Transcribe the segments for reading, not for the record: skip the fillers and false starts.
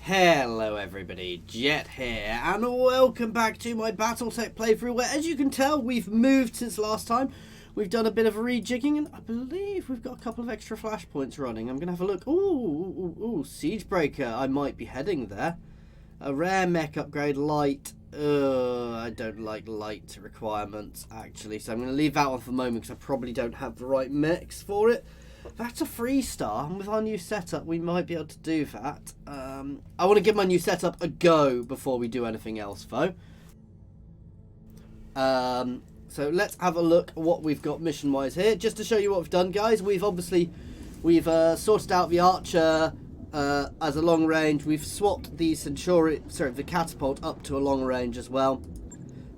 Hello everybody, Jet here, and welcome back to my BattleTech playthrough, where as you can tell we've moved since last time. We've done a bit of rejigging, and I believe we've got a couple of extra flashpoints running. I'm going to have a look. Ooh, Siegebreaker, I might be heading there. A rare mech upgrade, light. I don't like light requirements, actually, so I'm going to leave that one for the moment, because I probably don't have the right mechs for it. That's a 3-star, and with our new setup we might be able to do that. I want to give my new setup a go before we do anything else, though. So let's have a look at what we've got mission-wise here. Just to show you what we've done, guys, we've sorted out the archer as a long range. We've swapped the the catapult up to a long range as well.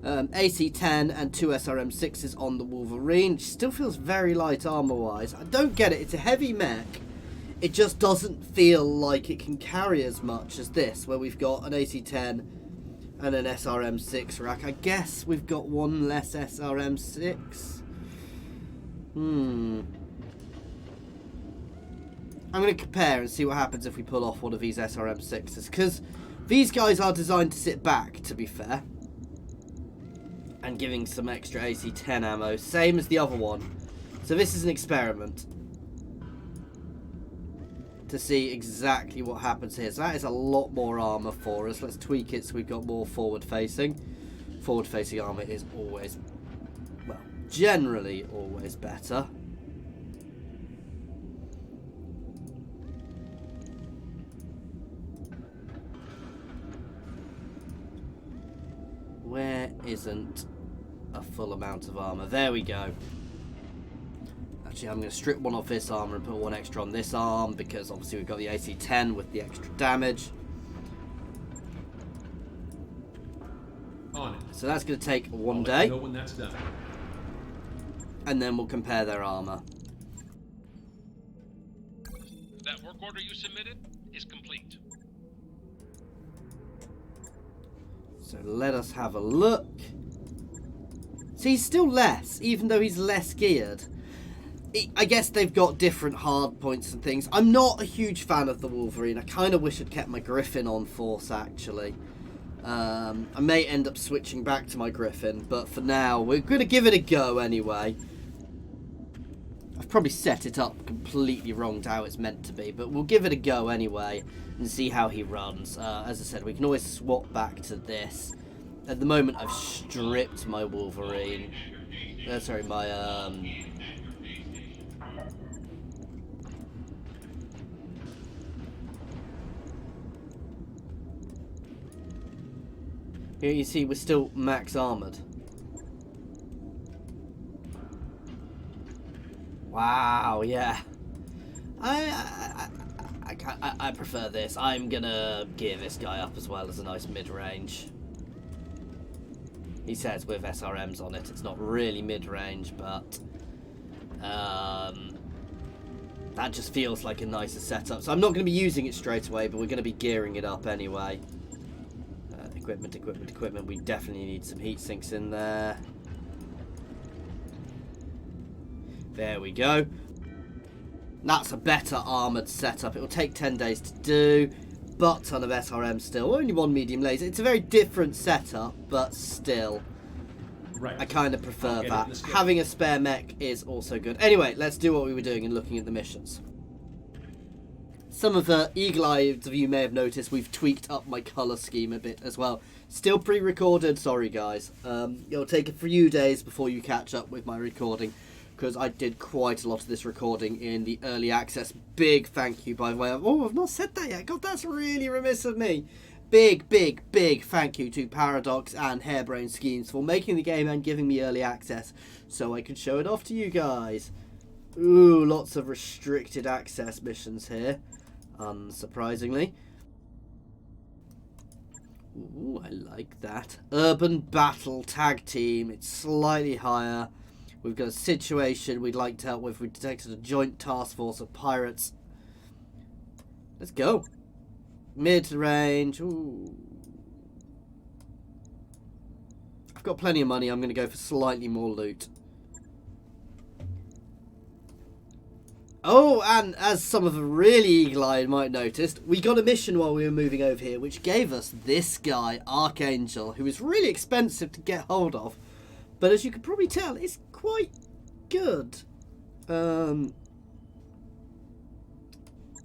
AC-10 and 2 SRM-6s on the Wolverine. It still feels very light armor-wise. I don't get it. It's a heavy mech. It just doesn't feel like it can carry as much as this, where we've got an AC-10 and an SRM-6 rack. I guess we've got one less SRM-6. I'm going to compare and see what happens if we pull off one of these SRM-6s, because these guys are designed to sit back, to be fair. And giving some extra AC-10 ammo, same as the other one. So this is an experiment to see exactly what happens here. So that is a lot more armor for us. Let's tweak it so we've got more forward-facing. Forward-facing armor is always, well, generally always better. Where isn't a full amount of armor? There we go. Actually, I'm going to strip one off this armor and put one extra on this arm, because obviously we've got the AC-10 with the extra damage. On it. So that's going to take one day. Know when that's done. And then we'll compare their armor. That work order you submitted is complete. So let us have a look. See, he's still less, even though he's less geared. I guess they've got different hard points and things. I'm not a huge fan of the Wolverine. I kind of wish I'd kept my Griffin on force, actually. I may end up switching back to my Griffin, but for now, we're going to give it a go anyway. I've probably set it up completely wrong to how it's meant to be, but we'll give it a go anyway and see how he runs. As I said, we can always swap back to this. At the moment, I've stripped my Wolverine. Sorry, my here you see we're still max armored. Wow, yeah. I prefer this. I'm gonna gear this guy up as well as a nice mid-range. He says with SRMs on it, it's not really mid-range, but that just feels like a nicer setup. So I'm not going to be using it straight away, but we're going to be gearing it up anyway. Equipment. We definitely need some heat sinks in there. There we go. That's a better armoured setup. It will take 10 days to do. Butt ton of SRM still. Only one medium laser. It's a very different setup, but still. Right. I kind of prefer that. Having a spare mech is also good. Anyway, let's do what we were doing and looking at the missions. Some of the eagle-eyed of you may have noticed we've tweaked up my colour scheme a bit as well. Still pre-recorded, sorry guys. It'll take a few days before you catch up with my recording, because I did quite a lot of this recording in the early access. Big thank you, by the way. Oh, I've not said that yet. God, that's really remiss of me. Big thank you to Paradox and Harebrained Schemes for making the game and giving me early access so I could show it off to you guys. Ooh, lots of restricted access missions here, unsurprisingly. Ooh, I like that. Urban Battle Tag Team. It's slightly higher. We've got a situation we'd like to help with. We detected a joint task force of pirates. Let's go. Mid-range. Ooh. I've got plenty of money. I'm going to go for slightly more loot. Oh, and as some of the really eagle-eyed might noticed, we got a mission while we were moving over here, which gave us this guy, Archangel, who is really expensive to get hold of. But as you can probably tell, it's quite good.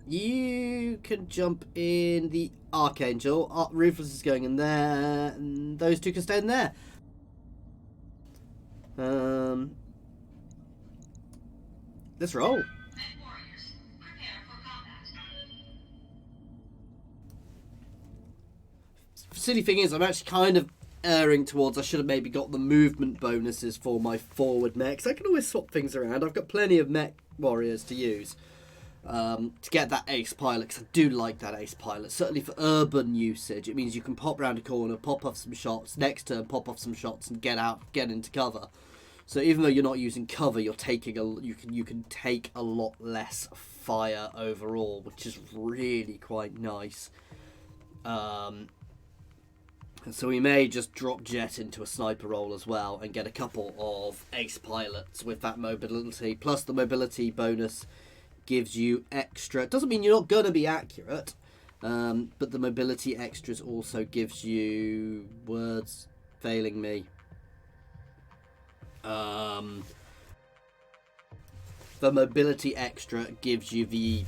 You can jump in the Archangel. Ruthless is going in there, and those two can stay in there. Let's roll. Silly thing is, I'm actually kind of erring towards I should have maybe got the movement bonuses for my forward mechs. I can always swap things around. I've got plenty of mech warriors to use to get that ace pilot, because I do like that ace pilot. Certainly for urban usage, it means you can pop round a corner, pop off some shots, next turn pop off some shots and get into cover. So even though you're not using cover, you're taking you can take a lot less fire overall, which is really quite nice. So we may just drop Jet into a sniper role as well and get a couple of ace pilots with that mobility. Plus the mobility bonus gives you extra. It doesn't mean you're not going to be accurate, but the mobility extras also gives you... words failing me. The mobility extra gives you the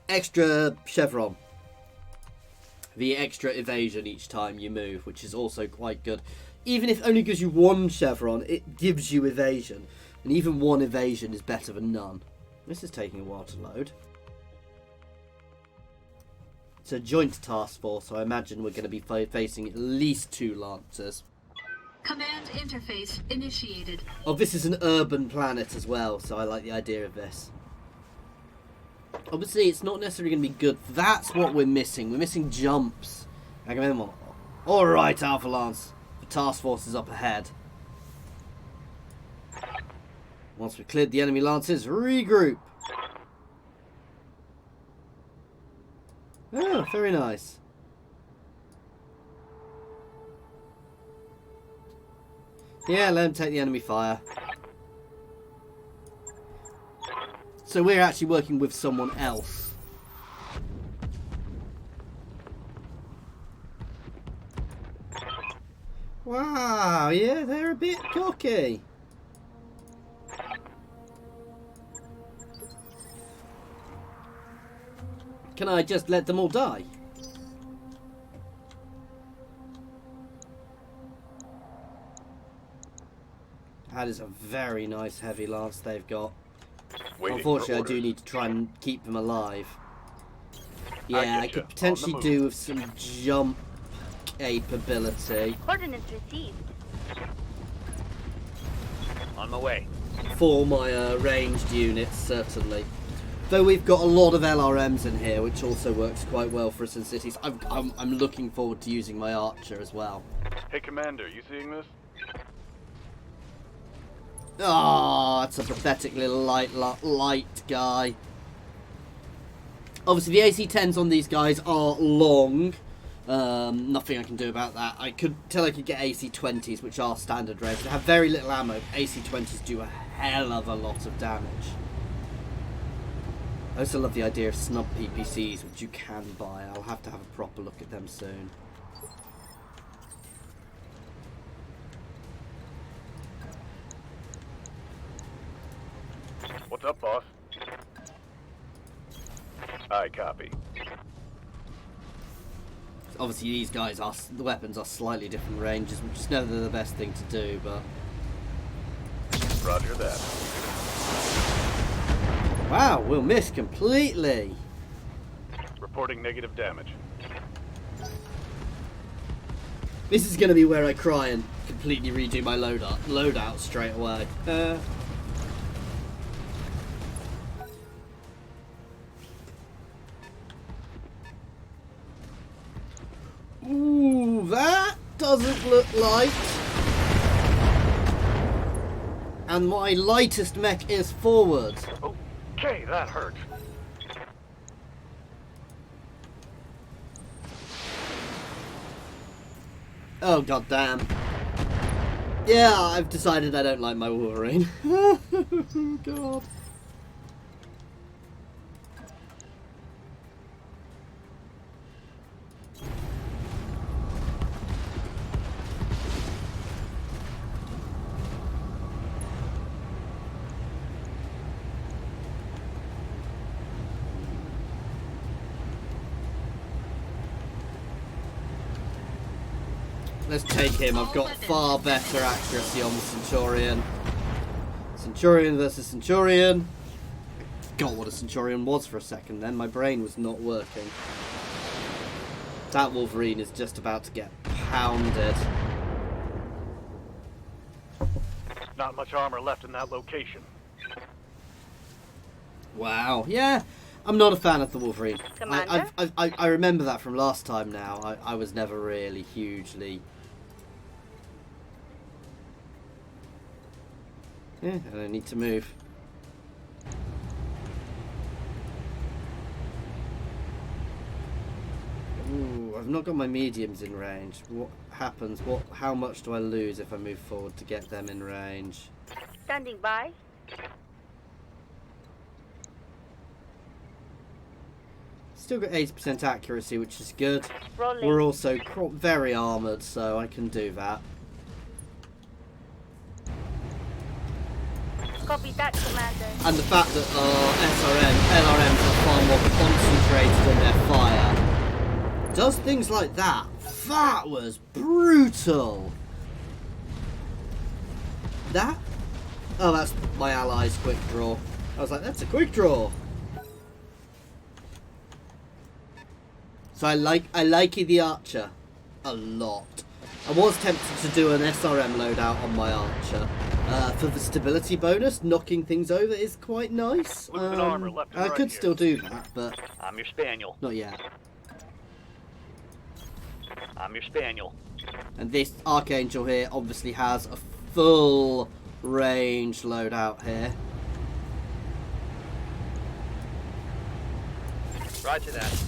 extra chevron. The extra evasion each time you move, which is also quite good. Even if it only gives you one chevron, it gives you evasion. And even one evasion is better than none. This is taking a while to load. It's a joint task force, so I imagine we're going to be facing at least 2 Lancers. Command interface initiated. Oh, this is an urban planet as well, so I like the idea of this. Obviously, it's not necessarily going to be good. That's what we're missing. We're missing jumps. Agamemnon. Alright, Alpha Lance. The task force is up ahead. Once we've cleared the enemy Lancers, regroup. Oh, very nice. Yeah, let him take the enemy fire. So we're actually working with someone else. Wow, yeah, they're a bit cocky. Can I just let them all die? That is a very nice heavy lance they've got. Unfortunately, I do need to try and keep them alive. Yeah, I could potentially do with some jump capability. Coordinates received. On my way. For my ranged units, certainly. Though we've got a lot of LRMs in here, which also works quite well for us in cities. I'm looking forward to using my archer as well. Hey, Commander, you seeing this? Oh, that's a pathetic little light guy. Obviously, the AC-10s on these guys are long. Nothing I can do about that. I could get AC-20s, which are standard range. They have very little ammo. AC-20s do a hell of a lot of damage. I also love the idea of snub PPCs, which you can buy. I'll have to have a proper look at them soon. What's up, boss? I copy. Obviously, these guys the weapons are slightly different ranges, which is never the best thing to do, but... Roger that. Wow, we'll miss completely. Reporting negative damage. This is going to be where I cry and completely redo my loadout straight away. Ooh, that doesn't look light. And my lightest mech is forward. Okay, that hurt. Oh, goddamn. Yeah, I've decided I don't like my Wolverine. Oh, God. Let's take him. I've got far better accuracy on the Centurion. Centurion versus Centurion. I forgot what a Centurion was for a second then. My brain was not working. That Wolverine is just about to get pounded. Not much armor left in that location. Wow. Yeah, I'm not a fan of the Wolverine. Commander? I remember that from last time now. I was never really hugely... Yeah, I don't need to move. Ooh, I've not got my mediums in range. What happens? How much do I lose if I move forward to get them in range? Standing by. Still got 80% accuracy, which is good. Rolling. We're also very armoured, so I can do that. Copy that, Commander. And the fact that our LRMs are far more concentrated in their fire does things like that. That was brutal. That? Oh, that's my allies' quick draw. I was like, that's a quick draw. So I like the Archer a lot. I was tempted to do an SRM loadout on my Archer. For the stability bonus, knocking things over is quite nice. Armor left and I right could here. still do that, but I'm your spaniel. not yet. I'm your spaniel. And this Archangel here obviously has a full range loadout here. Roger that.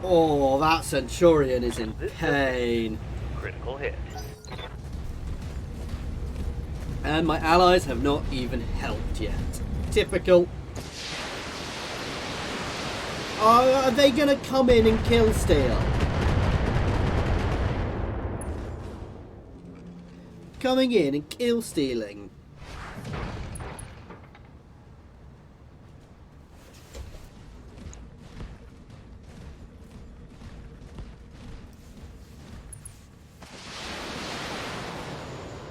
Oh, that Centurion is in pain. Critical hit. And my allies have not even helped yet. Typical. Oh, are they going to come in and kill steal? Coming in and kill stealing.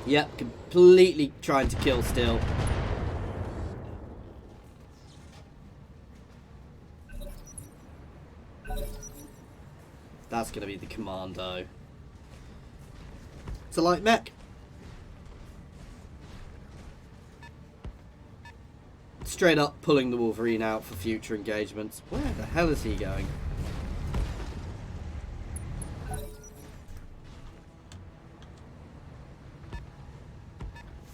Yep, completely trying to kill still. That's going to be the commando. It's a light mech. Straight up pulling the Wolverine out for future engagements. Where the hell is he going?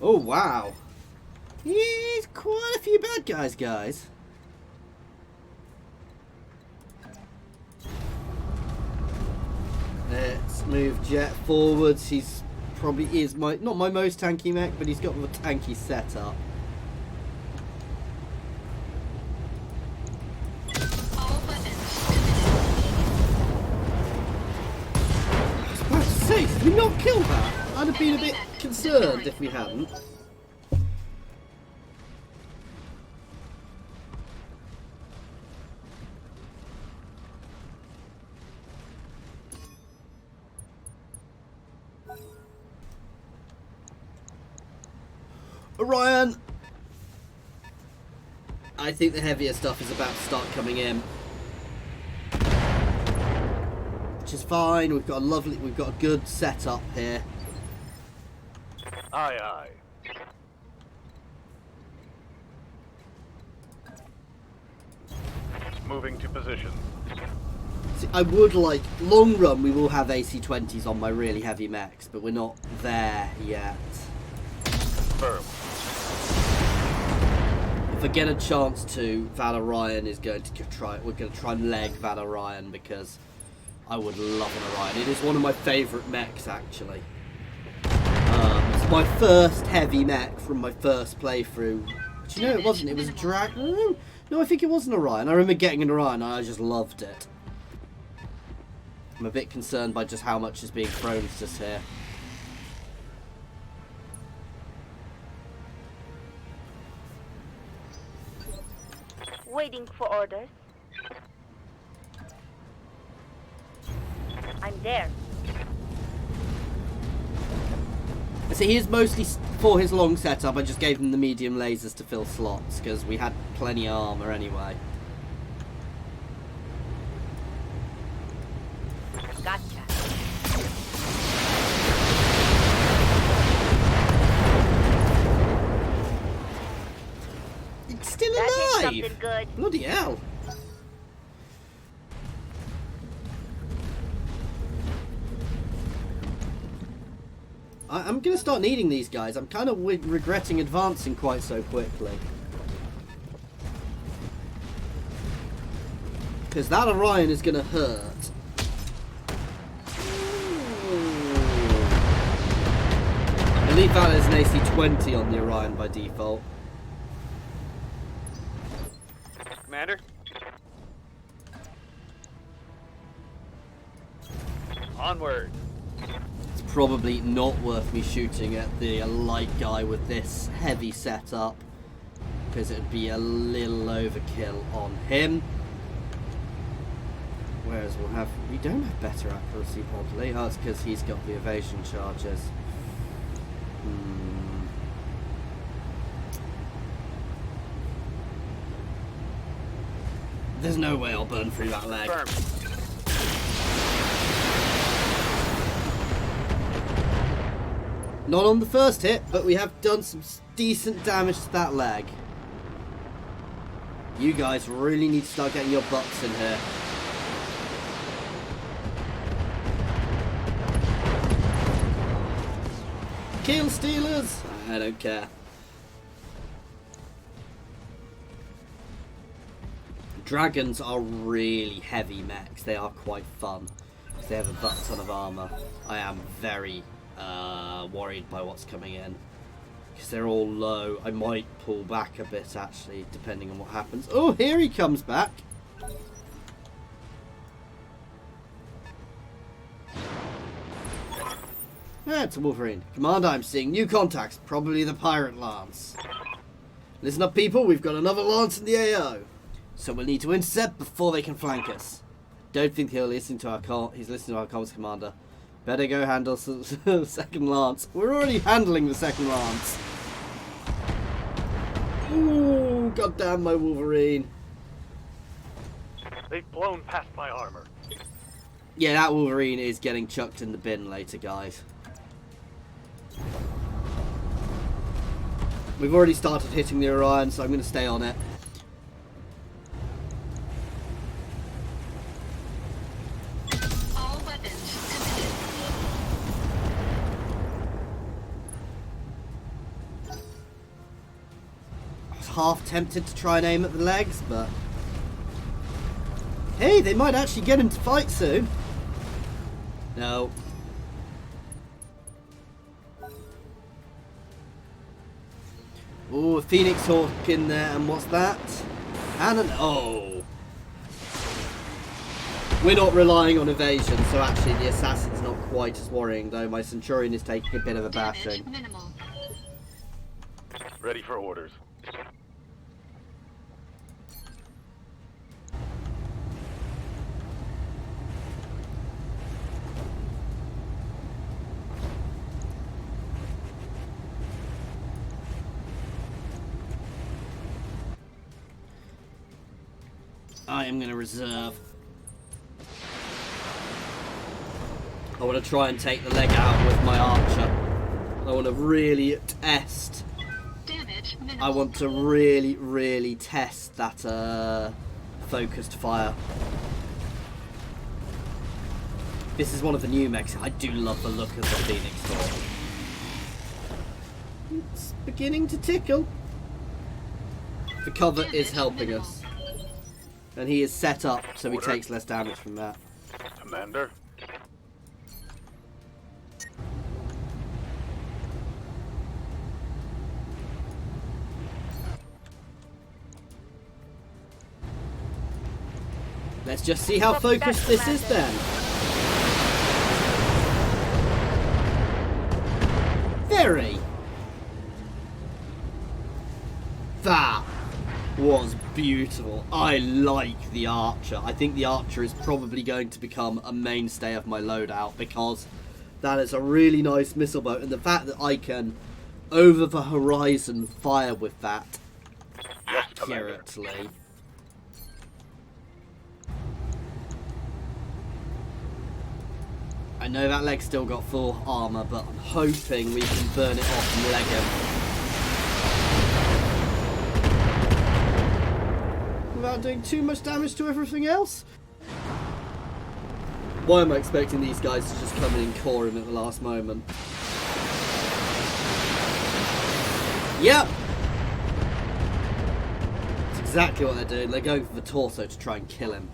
Oh, wow. He's quite a few bad guys. Let's move Jet forwards. He's probably not my most tanky mech, but he's got a tanky setup. All weapons I was about to say, did we not kill that? I'd have been a bit concerned if we hadn't. Orion! I think the heavier stuff is about to start coming in. Which is fine, we've got a good setup here. Aye, aye. Moving to position. See, I would like, long run we will have AC-20s on my really heavy mechs, but we're not there yet. Firm. If I get a chance to, Val Orion is going to try, we're going to try and leg Val Orion because I would love an Orion. It is one of my favourite mechs actually. It's my first heavy mech from my first playthrough. Do you know it wasn't? It was a drag. No, I think it was an Orion. I remember getting an Orion and I just loved it. I'm a bit concerned by just how much is being thrown at us here. Waiting for orders. there. So he is mostly for his long setup. I just gave him the medium lasers to fill slots because we had plenty of armor anyway. Gotcha. It's still That is alive! something good. Bloody hell! I'm going to start needing these guys. I'm kind of regretting advancing quite so quickly. Because that Orion is going to hurt. I believe that is an AC 20 on the Orion by default. Commander? Onward. It's probably not worth me shooting at the light guy with this heavy setup, because it would be a little overkill on him. Whereas we don't have better accuracy oddly. Oh, it's because he's got the evasion charges. There's no way I'll burn through that leg. Firm. Not on the first hit, but we have done some decent damage to that leg. You guys really need to start getting your butts in here. Kill stealers! I don't care. Dragons are really heavy mechs. They are quite fun. They have a butt ton of armor. I am very worried by what's coming in. Because they're all low. I might pull back a bit actually, depending on what happens. Oh, here he comes back. Yeah, it's a Wolverine. Commander, I'm seeing new contacts. Probably the pirate lance. Listen up, people. We've got another lance in the AO. So we'll need to intercept before they can flank us. Don't think he'll listen to our call. He's listening to our comms, Commander. Better go handle the second lance. We're already handling the second lance. Ooh, goddamn my Wolverine. They've blown past my armor. Yeah, that Wolverine is getting chucked in the bin later, guys. We've already started hitting the Orion, so I'm going to stay on it. All weapons committed. I was half tempted to try and aim at the legs, but... Hey, they might actually get him to fight soon. No. Oh, a Phoenix Hawk in there, and what's that? And an... Oh. We're not relying on evasion, so actually the Assassin's not quite as worrying, though. My Centurion is taking a bit of a Damage bashing. minimal. Ready for orders. I am going to reserve. I want to try and take the leg out with my archer. I want to really test. Damage minimal. I want to really, really test that focused fire. This is one of the new mechs. I do love the look of the Phoenix Hawk. It's beginning to tickle. The cover is helping us. And he is set up so he takes less damage from that. Commander? Let's just see how focused this is then. Very. That. was beautiful. I like the Archer. I think the Archer is probably going to become a mainstay of my loadout because that is a really nice missile boat, and the fact that I can over the horizon fire with that accurately. I know that leg's still got full armour, but I'm hoping we can burn it off and leg him without doing too much damage to everything else. Why am I expecting these guys to just come in and core him at the last moment? Yep! That's exactly what they're doing. They're going for the torso to try and kill him.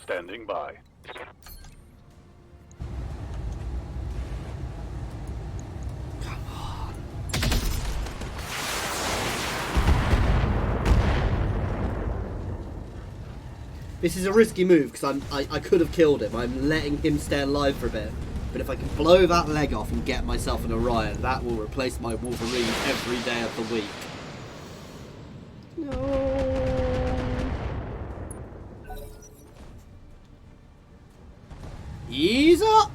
Standing by. This is a risky move because I could have killed him. I'm letting him stay alive for a bit. But if I can blow that leg off and get myself an Orion, that will replace my Wolverine every day of the week. No. Ease up.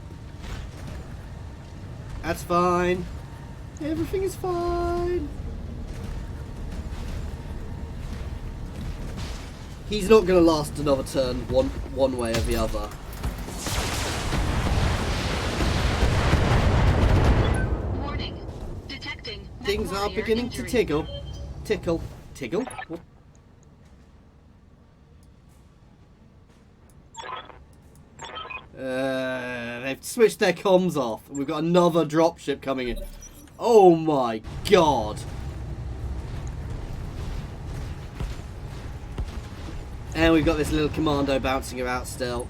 That's fine. Everything is fine. He's not going to last another turn one way or the other. Warning. Detecting. Things are warrior beginning injury. to tickle. Tickle. What? They've switched their comms off. We've got another dropship coming in. Oh my god. And we've got this little commando bouncing about still.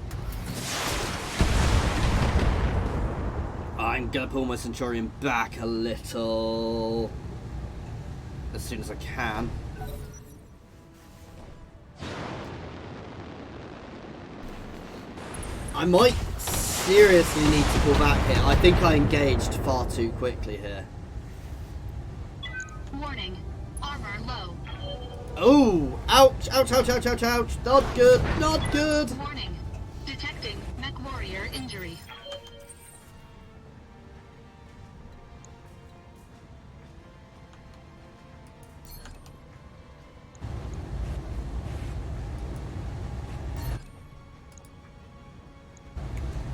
I'm going to pull my Centurion back a little. As soon as I can. I might seriously need to pull back here. I think I engaged far too quickly here. Warning. Armor low. Oh! Ouch! Ouch! Ouch! Ouch! Ouch! Ouch! Not good! Not good! Warning. Detecting mech warrior injury.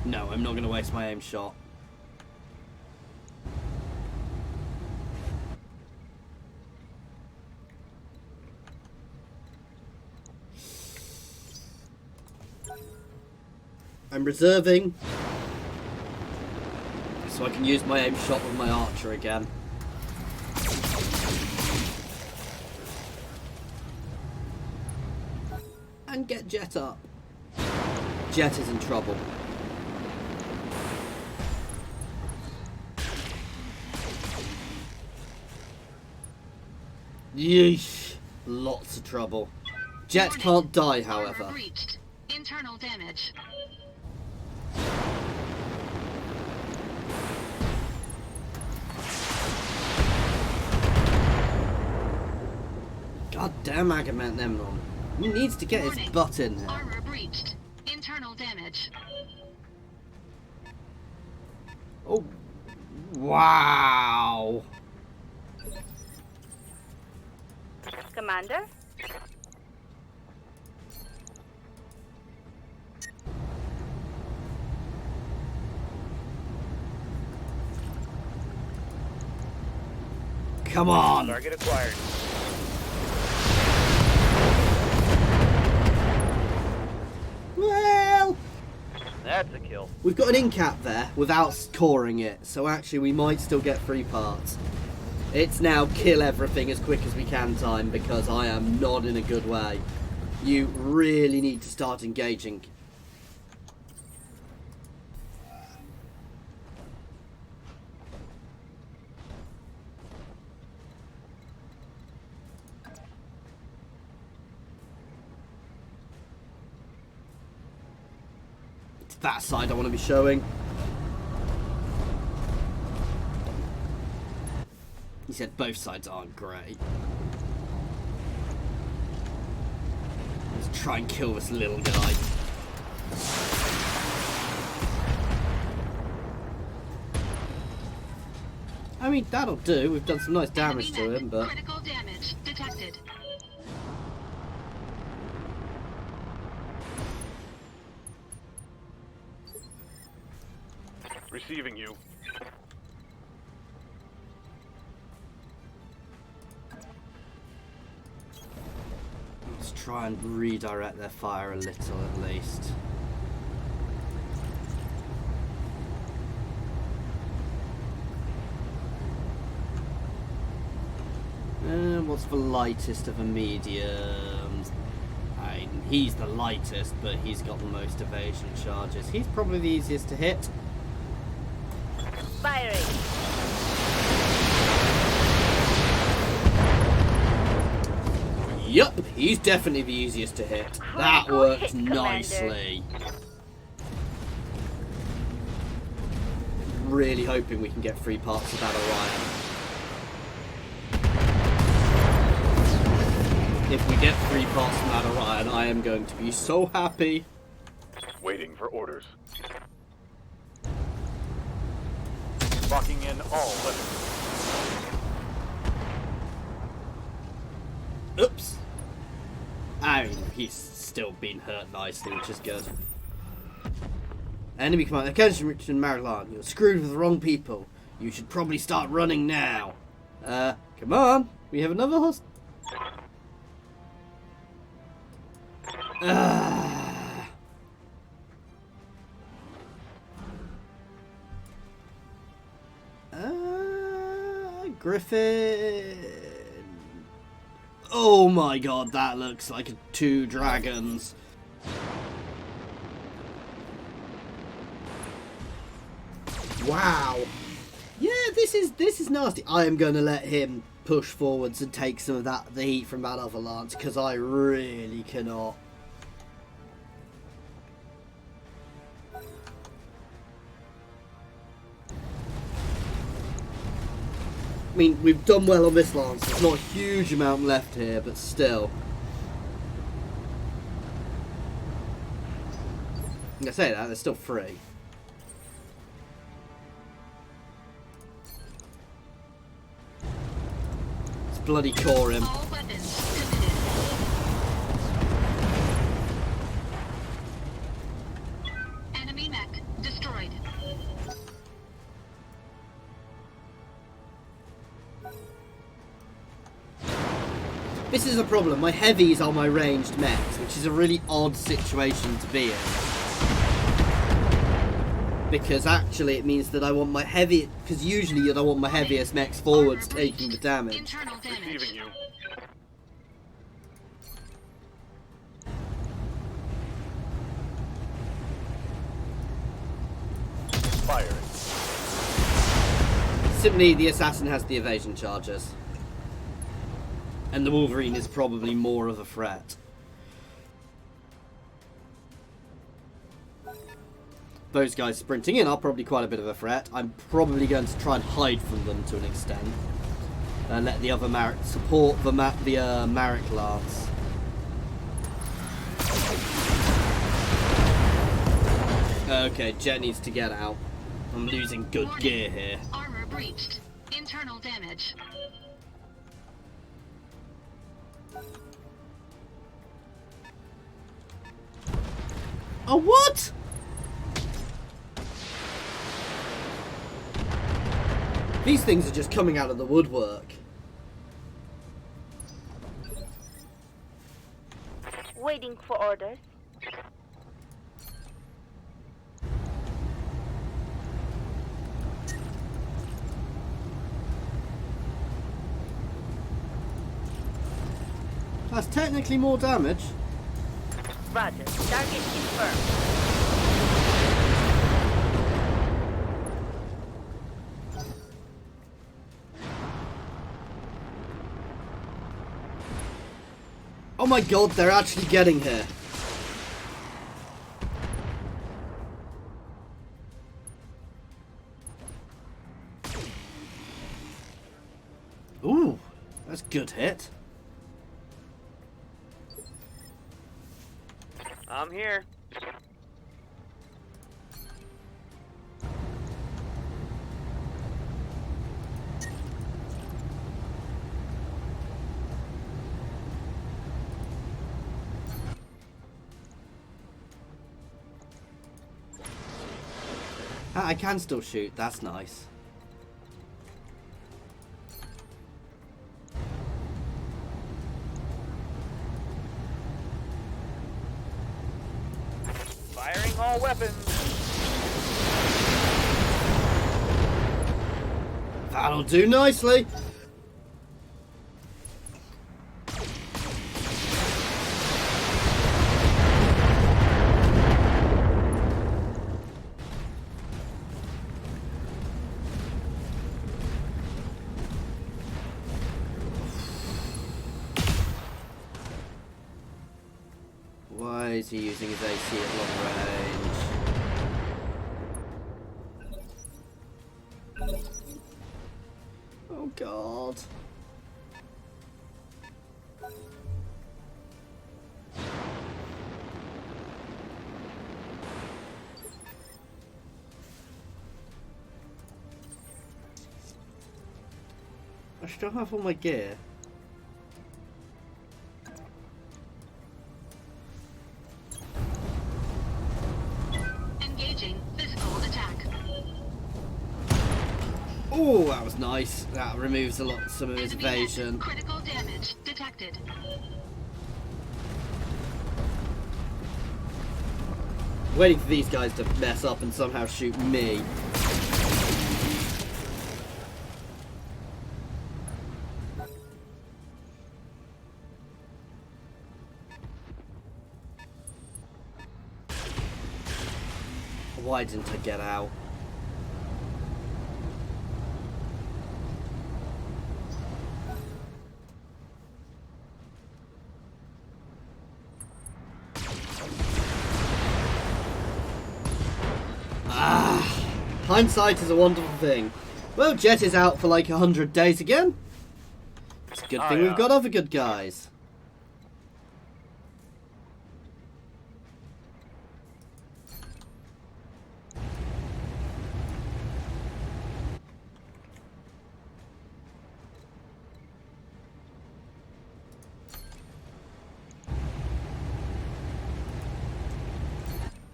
No, I'm not going to waste my aim shot. I'm reserving so I can use my aim shot with my Archer again. And get Jet up. Jet is in trouble. Yeesh. Lots of trouble. Jet Warning. can't die, Armor however. breached. Internal damage. God damn Agamemnon. He needs to get his Warning. butt in there. Armor breached. Internal damage. Oh. Wow. Commander? Come on. Target acquired. Well, That's a kill. we've got an in-cap there without scoring it, so actually we might still get 3 parts. It's now kill everything as quick as we can time because I am not in a good way. You really need to start engaging. It's that side I want to be showing. He said both sides aren't great. Let's try and kill this little guy. I mean, that'll do. We've done some nice damage to him, but... Critical damage detected. Receiving you. Let's try and redirect their fire a little, at least. What's the lightest of the mediums? I mean, he's the lightest, but he's got the most evasion charges. He's probably the easiest to hit. Firing. Yup, he's definitely the easiest to hit. That Critical worked hit, Commander. nicely. Really hoping we can get 3 parts of that Orion. If we get 3 parts from that Orion, I am going to be so happy. Waiting for orders. Locking in all weapons. Oops. I mean, he's still been hurt nicely, which is good. Enemy commander, attention Richard Marilyn, you're screwed with the wrong people. You should probably start running now. Come on, we have another host. Griffin. Oh my god, that looks like 2 dragons. Wow. Yeah, this is nasty. I am going to let him push forwards and take some of the heat from that other lance, because I really cannot. I mean, we've done well on this lance. There's not a huge amount left here, but still. I say that, there's still 3. Let's bloody core him. All weapons committed. Enemy mech destroyed. This is a problem. My heavies are my ranged mechs, which is a really odd situation to be in. Because actually it means that I want my heavy... Because usually I want my heaviest mechs forwards taking the damage. Internal damage. Receiving you. Firing. Simply, the assassin has the evasion charges. And the Wolverine is probably more of a threat. Those guys sprinting in are probably quite a bit of a threat. I'm probably going to try and hide from them to an extent. And let the other Marek support the Marek Lance. Okay, Jet needs to get out. I'm losing good gear here. Armor breached. Internal damage. Oh, what? These things are just coming out of the woodwork. Waiting for orders. That's technically more damage. Roger. Target confirmed. Oh my god, they're actually getting here. Ooh, that's a good hit. I'm here. I can still shoot. That's nice. Firing all weapons. That'll do nicely. Why is he using his AC at long range? Oh god. I still have all my gear. Engaging physical attack. Oh, that was nice. That removes some of his Enemy mech. evasion. Critical damage detected. Waiting for these guys to mess up and somehow shoot me. Why didn't I get out? Hindsight is a wonderful thing. Well, Jet is out for like 100 days again. It's a good thing we've got other good guys.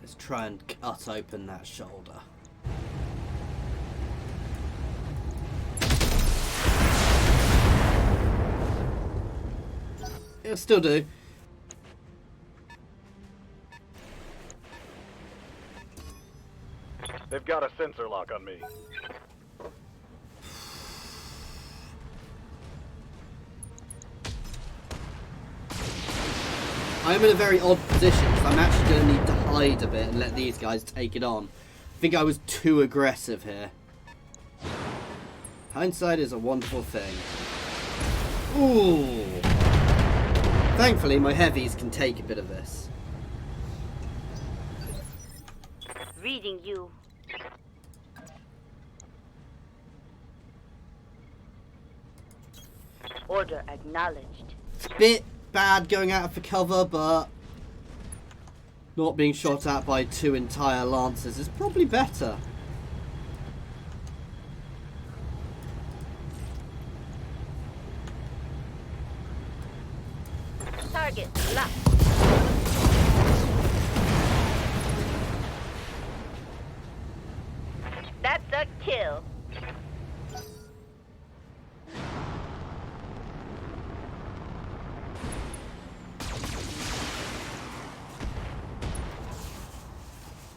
Let's try and cut open that shoulder. It'll still do. They've got a sensor lock on me. I'm in a very odd position because I'm actually going to need to hide a bit and let these guys take it on. I think I was too aggressive here. Hindsight is a wonderful thing. Ooh. Thankfully, my heavies can take a bit of this. Reading you. Order acknowledged. It's a bit bad going out for cover, but not being shot at by 2 entire lancers is probably better. Target locked. That's a kill.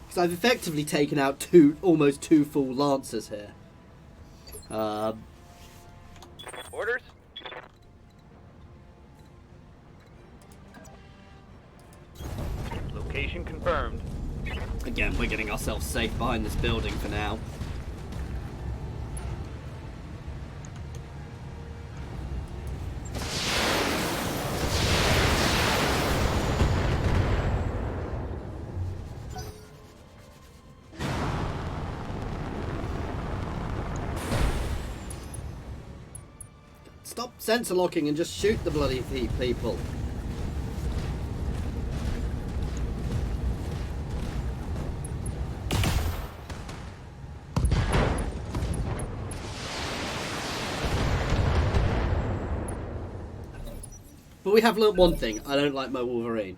Because I've effectively taken out almost two full lancers here. Orders? Location confirmed. Again, we're getting ourselves safe behind this building for now. Stop sensor locking and just shoot the bloody people. But we have learnt one thing. I don't like my Wolverine.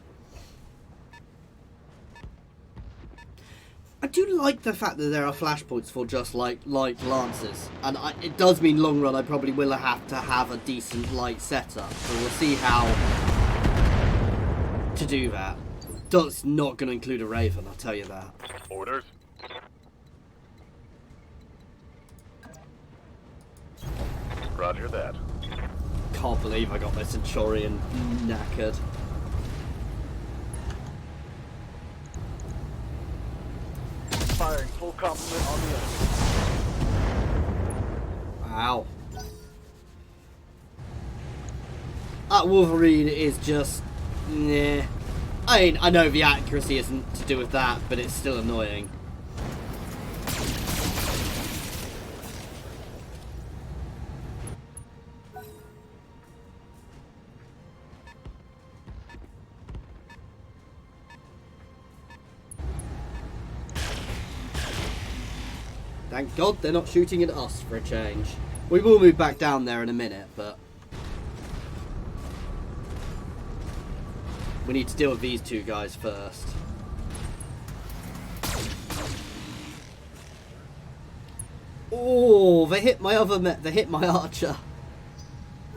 I do like the fact that there are flashpoints for just like lances. And it does mean long run I probably will have to have a decent light setup. So we'll see how to do that. It's not going to include a Raven, I'll tell you that. Orders. Roger that. Can't believe I got my Centurion knackered. Firing full complement on the enemy. Wow. That Wolverine is just... Nah. I mean, I know the accuracy isn't to do with that, but it's still annoying. Thank God they're not shooting at us for a change. We will move back down there in a minute, but... we need to deal with these two guys first. Oh, they hit my they hit my archer.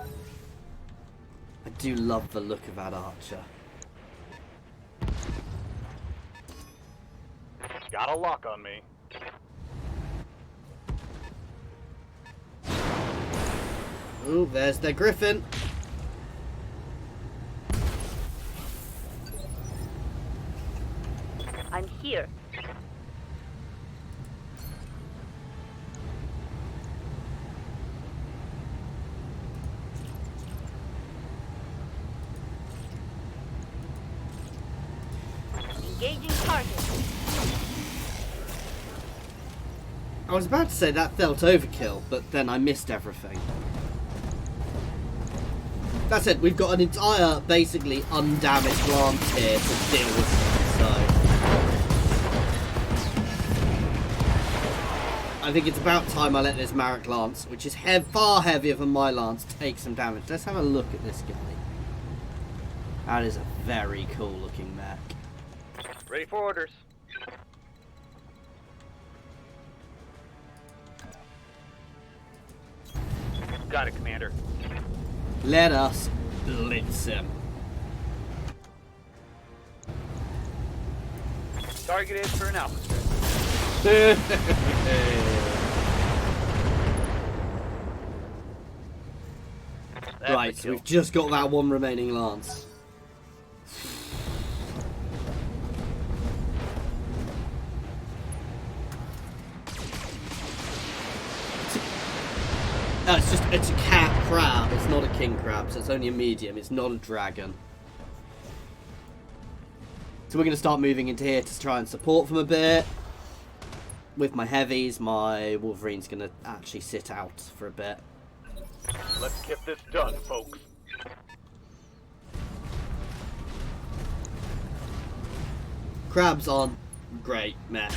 I do love the look of that archer. Got a lock on me. Oh, there's their Griffin. I'm here. Engaging target. I was about to say that felt overkill, but then I missed everything. That's it, we've got an entire, basically, undamaged lance here to deal with, so... I think it's about time I let this Marek lance, which is far heavier than my lance, take some damage. Let's have a look at this guy. That is a very cool looking mech. Ready for orders. Got it, Commander. Let us blitz him. Target is for an alpha strike. Right, so we've just got that one remaining lance. It's a cat crab, it's not a king crab, so it's only a medium, it's not a dragon. So we're going to start moving into here to try and support them a bit. With my heavies, my Wolverine's going to actually sit out for a bit. Let's get this done, folks. Crabs on. Great, Mechs.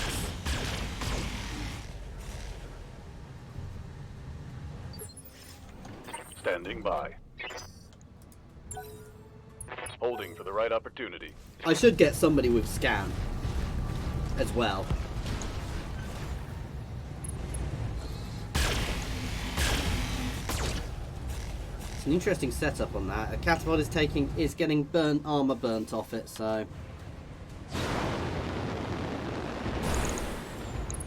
Standing by. Holding for the right opportunity. I should get somebody with scan as well. It's an interesting setup on that. A catapult is getting armor burnt off it, so.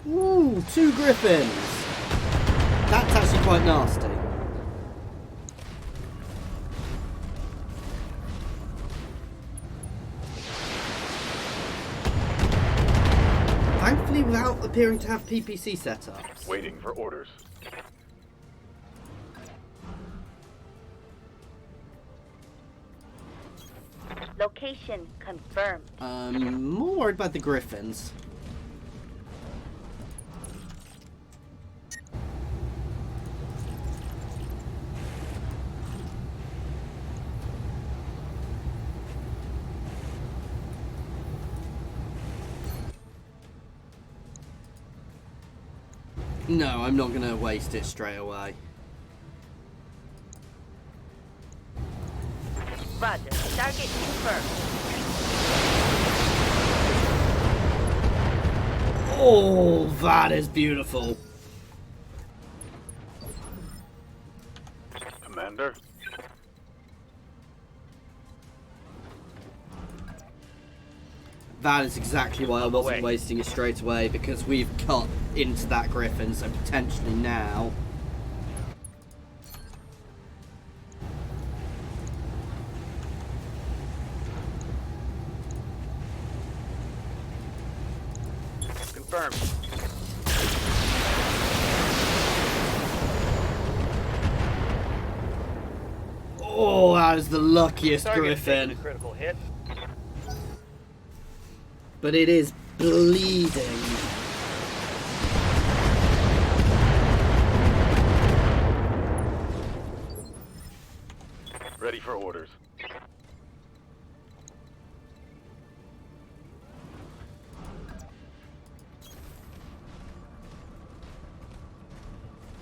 Ooh, 2 griffins. That's actually quite nasty. Thankfully, without appearing to have PPC setups. Waiting for orders. Location confirmed. More worried about the griffins. No, I'm not going to waste it straight away. Roger. Target confirmed. Oh, that is beautiful. Commander? That is exactly why I wasn't wasting it straight away, because we've cut into that Griffin, so potentially now... Confirmed. Oh, that is the luckiest Target's taking Griffin. a critical hit. But it is bleeding. Ready for orders.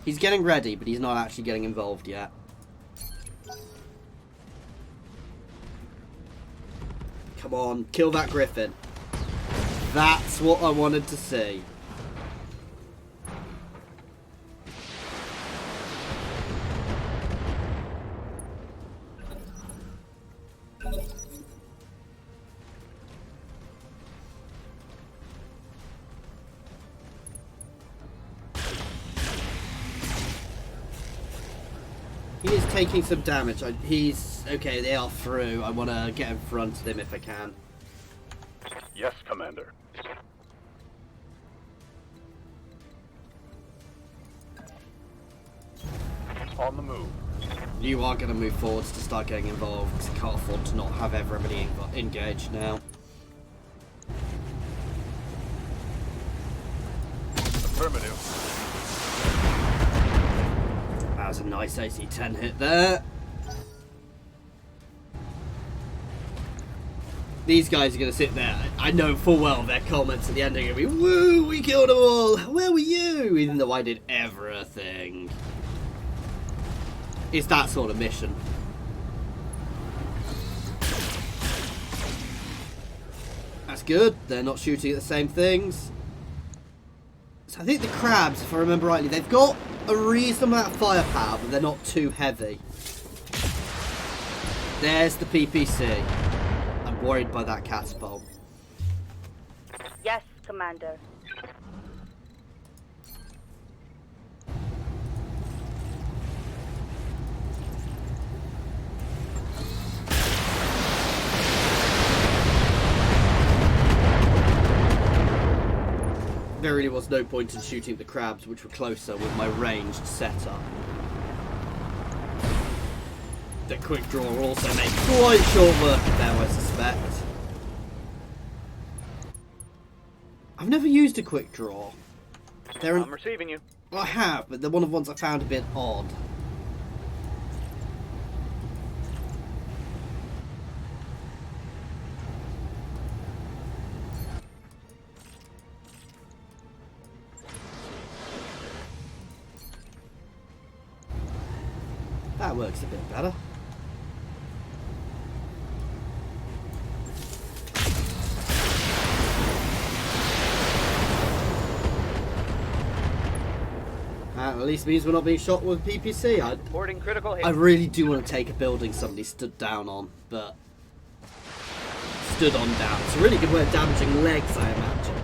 He's getting ready, but he's not actually getting involved yet. Come on, kill that Griffin. That's what I wanted to see. He is taking some damage. He's... Okay, they are through. I want to get in front of him if I can. Yes, Commander. On the move. You are going to move forwards to start getting involved, because I can't afford to not have everybody engaged now. Affirmative. That was a nice AC-10 hit there. These guys are going to sit there. I know full well their comments at the end are going to be, woo, we killed them all. Where were you? Even though I did everything. It's that sort of mission. That's good. They're not shooting at the same things. So I think the crabs, if I remember rightly, they've got a reasonable amount of firepower, but they're not too heavy. There's the PPC. I'm worried by that catapult. Yes, Commander. There really was no point in shooting the crabs, which were closer with my ranged setup. The quick draw also made quite short work of them, I suspect. I've never used a quick draw. I'm receiving you. Well, I have, but they're one of the ones I found a bit odd. That works a bit better. At least means we're not being shot with PPC. Reporting critical hit. I really do want to take a building somebody stood down on, but stood on down. It's a really good way of damaging legs, I imagine.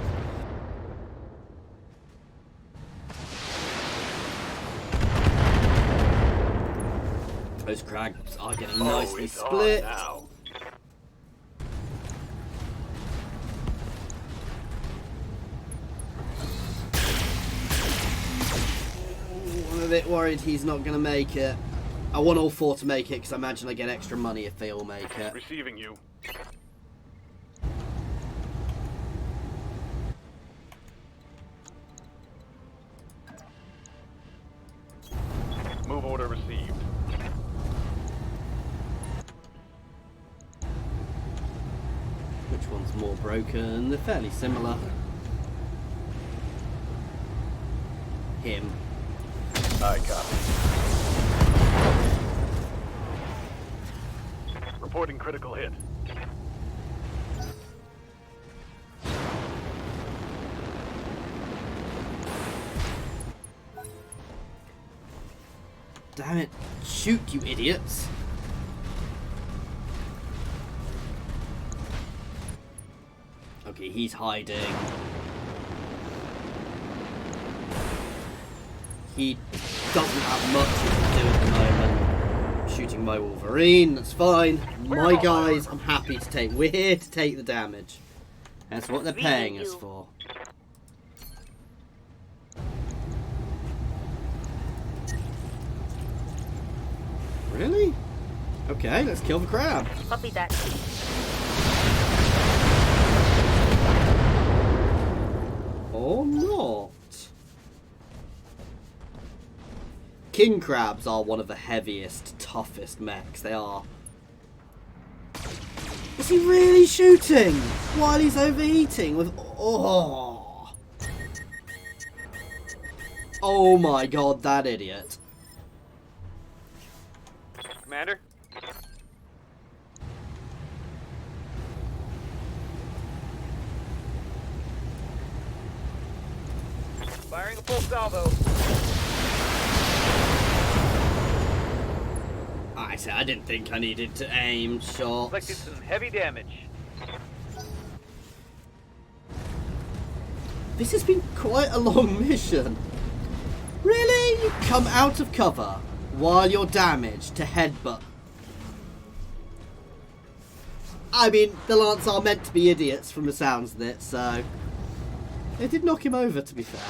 Those crabs are getting nicely it's split. on now. I'm a bit worried he's not going to make it. I want all four to make it because I imagine I get extra money if they all make it. Receiving you. Move order received. Which one's more broken? They're fairly similar. Him. I got it. Reporting critical hit. Damn it. Shoot, you idiots. Okay, he's hiding. He doesn't have much he can do at the moment. Shooting my Wolverine, that's fine. My guys, I'm happy to take. We're here to take the damage. That's what they're paying us for. Really? Okay, let's kill the crab. Copy that. Or not. King crabs are one of the heaviest, toughest mechs. They are. Is he really shooting while he's overheating with... Oh. Oh my god, that idiot. Commander? Firing a full salvo. I said I didn't think I needed to aim shots. Inflicted some heavy damage. This has been quite a long mission. Really? You come out of cover while you're damaged to headbutt. I mean, the Lance are meant to be idiots from the sounds of it, so... They did knock him over, to be fair.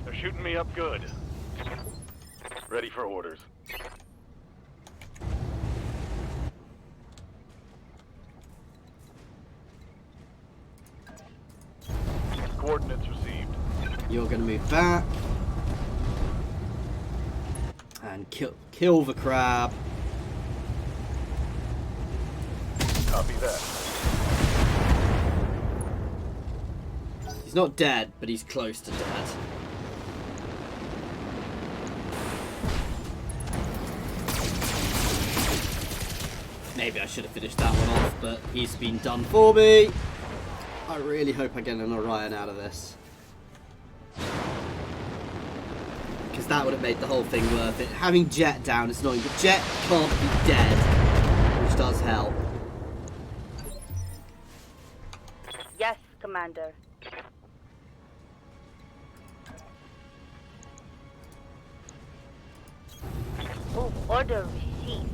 They're shooting me up good. Ready for orders. Coordinates received. You're going to move back. And kill the crab. Copy that. He's not dead, but he's close to dead. Maybe I should have finished that one off, but he's been done for me. I really hope I get an Orion out of this. Because that would have made the whole thing worth it. Having Jet down is annoying, but Jet can't be dead, which does help. Yes, Commander. Oh, order received.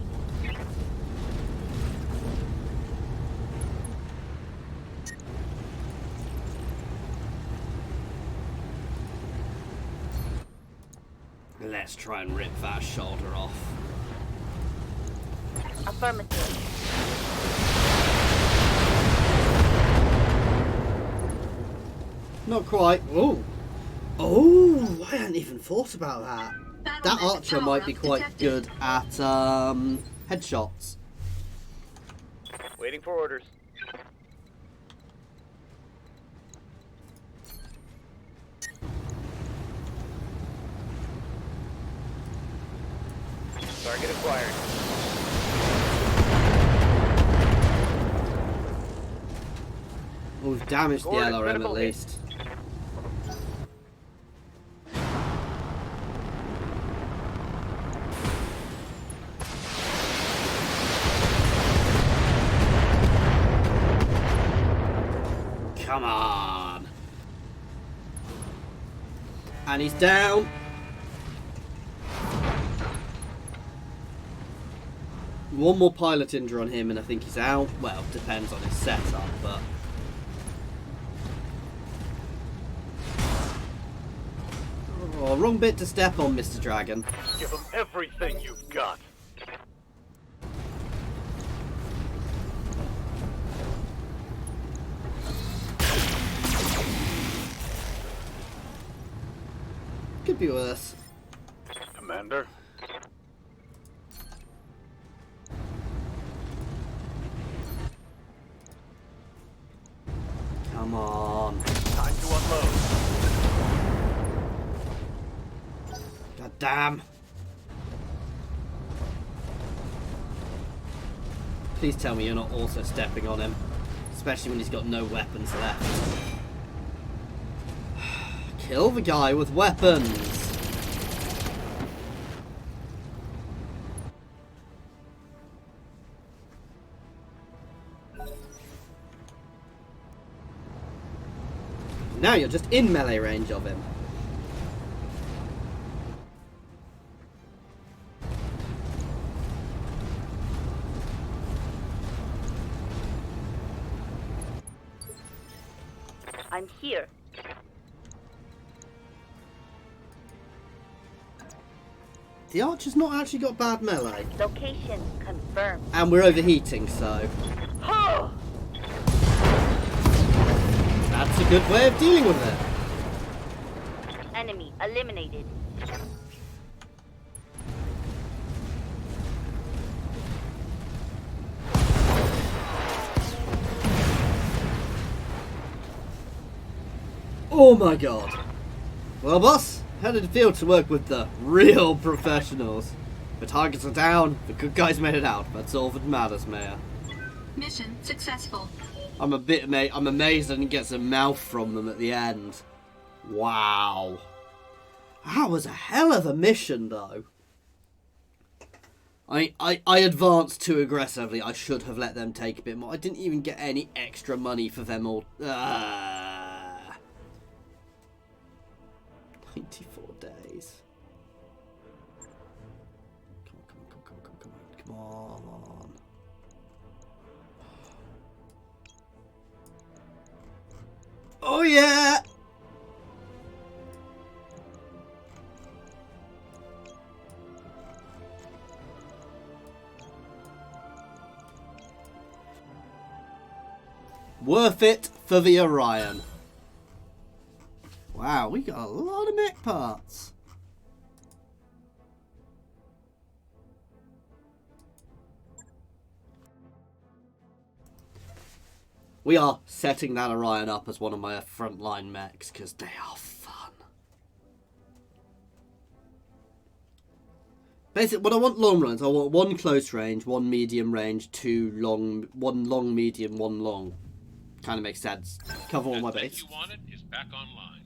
Let's try and rip that shoulder off. Affirmative. Not quite. Oh. Oh, I hadn't even thought about that. That BattleMech archer might be quite detected. good at headshots. Waiting for orders. Target acquired. Well, we've damaged the Scored a LRM at critical hit. least. Come on. And he's down. One more pilot injury on him and I think he's out. Well, depends on his setup, but... Oh, wrong bit to step on, Mr. Dragon. Give them everything you've got. Could be worse. Commander? Please tell me you're not also stepping on him. Especially when he's got no weapons left. Kill the guy with weapons! Now you're just in melee range of him. I'm here. The Archer's not actually got bad melee. Location confirmed. And we're overheating, so Oh! that's a good way of dealing with it. Enemy eliminated. Oh my god. Well, boss, how did it feel to work with the real professionals? The targets are down, the good guys made it out. That's all that matters, Mayor. Mission successful. I'm amazed I didn't get some mouth from them at the end. Wow. That was a hell of a mission, though. I advanced too aggressively. I should have let them take a bit more. I didn't even get any extra money for them all. 94 days. Come on. Oh yeah! Worth it for the Orion. Wow, we got a lot of mech parts. We are setting that Orion up as one of my frontline mechs because they are fun. Basically, when I want long runs, I want one close range, one medium range, one long medium, one long. Kind of makes sense. Cover all my base. You wanted is back online.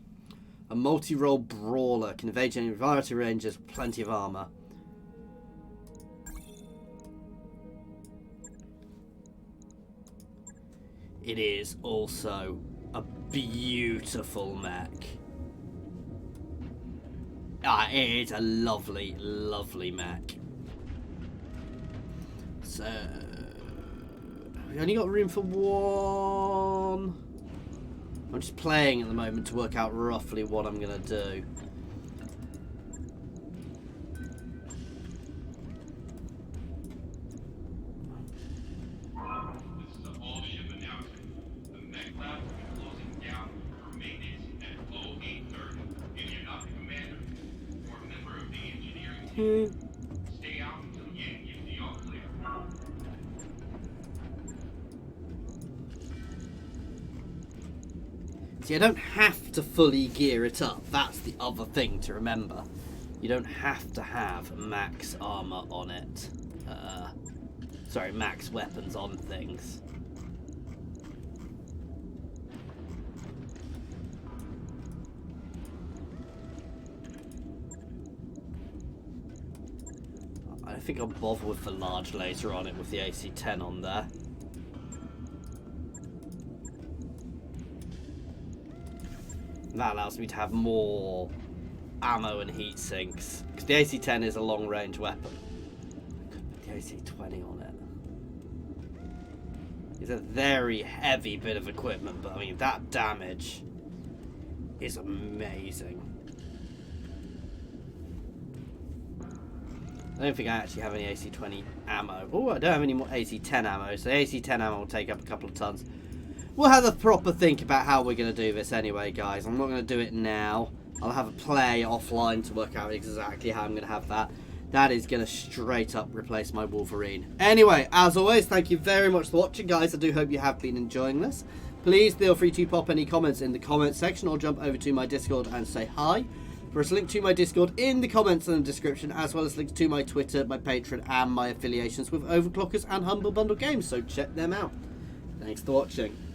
A multi-role brawler can evade any variety ranges with plenty of armor. It is also a beautiful mech. It is a lovely, lovely mech. So, we only got room for one. I'm just playing at the moment to work out roughly what I'm going to do. This is a all-ship announcement. The Mech lab will be closing down for maintenance at 0830. If you're not the commander or a member of the engineering team, stay out until Yen gives the all clear. See, I don't have to fully gear it up. That's the other thing to remember. You don't have to have max armor on it. Sorry, max weapons on things. I think I'll bother with the large laser on it with the AC-10 on there. That allows me to have more ammo and heat sinks. Because the AC-10 is a long-range weapon. I could put the AC-20 on it. It's a very heavy bit of equipment, but I mean, that damage is amazing. I don't think I actually have any AC-20 ammo. Oh, I don't have any more AC-10 ammo, so AC-10 ammo will take up a couple of tons. We'll have a proper think about how we're going to do this anyway, guys. I'm not going to do it now. I'll have a play offline to work out exactly how I'm going to have that. That is going to straight up replace my Wolverine. Anyway, as always, thank you very much for watching, guys. I do hope you have been enjoying this. Please feel free to pop any comments in the comment section or jump over to my Discord and say hi. There is a link to my Discord in the comments and the description, as well as links to my Twitter, my Patreon, and my affiliations with Overclockers and Humble Bundle Games, so check them out. Thanks for watching.